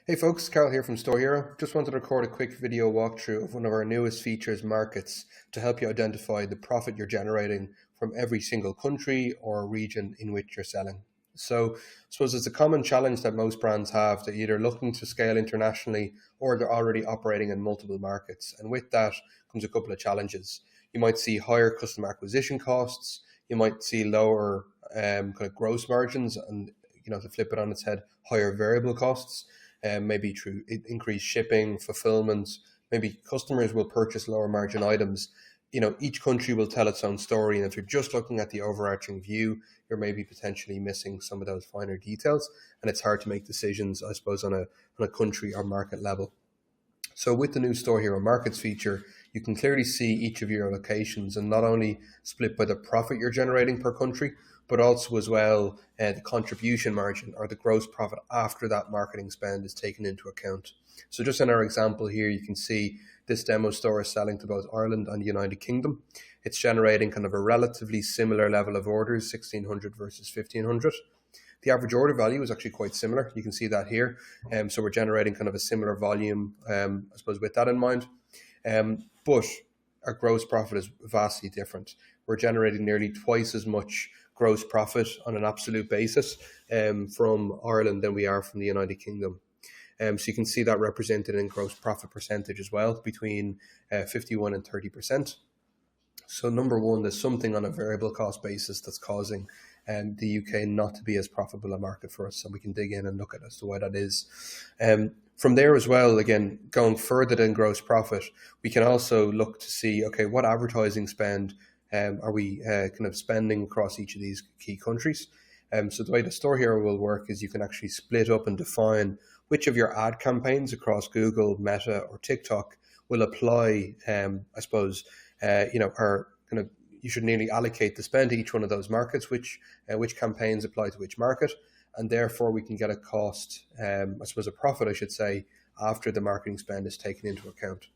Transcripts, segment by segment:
Hey folks, Carl here from StoreHero. Just wanted to record a quick video walkthrough of one of our newest features, markets, to help you identify the profit you're generating from every single country or region in which you're selling. So I suppose it's a common challenge that most brands have. They're either looking to scale internationally or they're already operating in multiple markets. And with that comes a couple of challenges. You might see higher customer acquisition costs. You might see lower kind of gross margins and, to flip it on its head, higher variable costs. Maybe through increased shipping, fulfillment. Maybe customers will purchase lower margin items. Each country will tell its own story, and if you're just looking at the overarching view, you're maybe potentially missing some of those finer details, and it's hard to make decisions, I suppose, on a country or market level. So with the new StoreHero Markets feature, you can clearly see each of your locations and not only split by the profit you're generating per country, but also as well the contribution margin or the gross profit after that marketing spend is taken into account. So just in our example here, you can see this demo store is selling to both Ireland and the United Kingdom. It's generating kind of a relatively similar level of orders, 1,600 versus 1,500. The average order value is actually quite similar. You can see that here. So we're generating kind of a similar volume, I suppose, with that in mind. But our gross profit is vastly different. We're generating nearly twice as much gross profit on an absolute basis from Ireland than we are from the United Kingdom. So you can see that represented in gross profit percentage as well, between 51 and 30%. So number one, there's something on a variable cost basis that's causing the UK not to be as profitable a market for us. So we can dig in and look at as to why that is. From there as well, again, going further than gross profit, we can also look to see, okay, what advertising spend are we kind of spending across each of these key countries? So the way the StoreHero will work is you can actually split up and define which of your ad campaigns across Google, Meta, or TikTok will apply, I suppose, are kind of, you should nearly allocate the spend to each one of those markets, which campaigns apply to which market, and therefore we can get a cost, I suppose a profit, I should say, after the marketing spend is taken into account.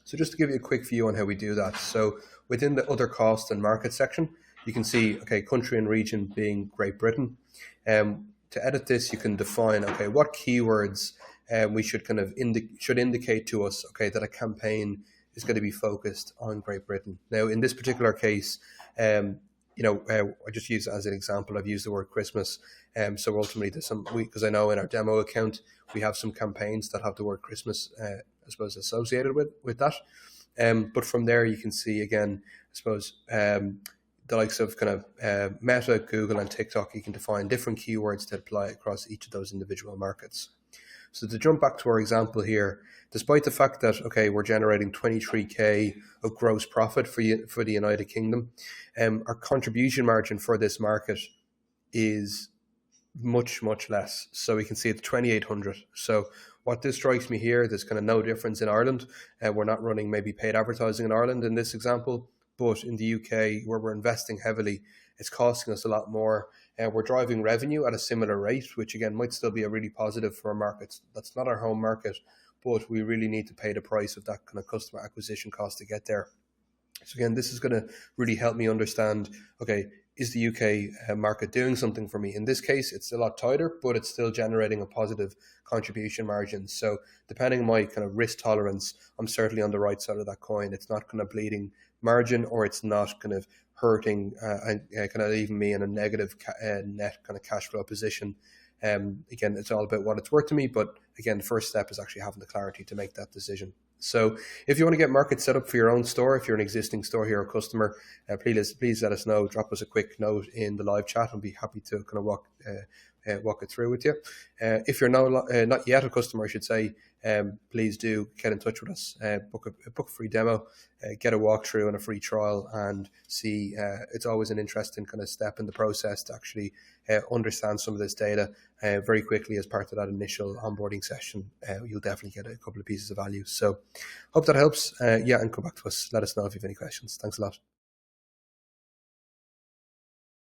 So just to give you a quick view on how we do that. So within the other cost and market section, you can see, okay, country and region being Great Britain. To edit this, you can define, okay, what keywords we should kind of should indicate to us, okay, that a campaign is going to be focused on Great Britain. Now, in this particular case, I just use as an example, I've used the word Christmas. So ultimately, there's some, because I know in our demo account, we have some campaigns that have the word Christmas, I suppose, associated with that. But from there, you can see, again, I suppose, the likes of kind of Meta, Google, and TikTok, you can define different keywords to apply across each of those individual markets. So to jump back to our example here, despite the fact that, okay, we're generating 23K of gross profit for the United Kingdom, our contribution margin for this market is much, much less. So we can see it's 2,800. So what this strikes me here, there's kind of no difference in Ireland. We're not running maybe paid advertising in Ireland in this example, but in the UK, where we're investing heavily, it's costing us a lot more. We're driving revenue at a similar rate, which again might still be a really positive for a market that's not our home market, but we really need to pay the price of that kind of customer acquisition cost to get there. So again, this is going to really help me understand, okay, is the UK market doing something for me? In this case, it's a lot tighter, but it's still generating a positive contribution margin. So depending on my kind of risk tolerance, I'm certainly on the right side of that coin. It's not kind of bleeding margin, or it's not kind of hurting and kind of leaving me in a negative net kind of cash flow position. Again, it's all about what it's worth to me, but again, the first step is actually having the clarity to make that decision. So if you want to get markets set up for your own store, if you're an existing StoreHero customer, please let us know. Drop us a quick note in the live chat. I'll be happy to kind of walk it through with you. If you're not yet a customer, I should say, please do get in touch with us. Book a free demo, get a walkthrough and a free trial, and see. It's always an interesting kind of step in the process to actually understand some of this data very quickly as part of that initial onboarding session. You'll definitely get a couple of pieces of value. So hope that helps. And come back to us. Let us know if you have any questions. Thanks a lot.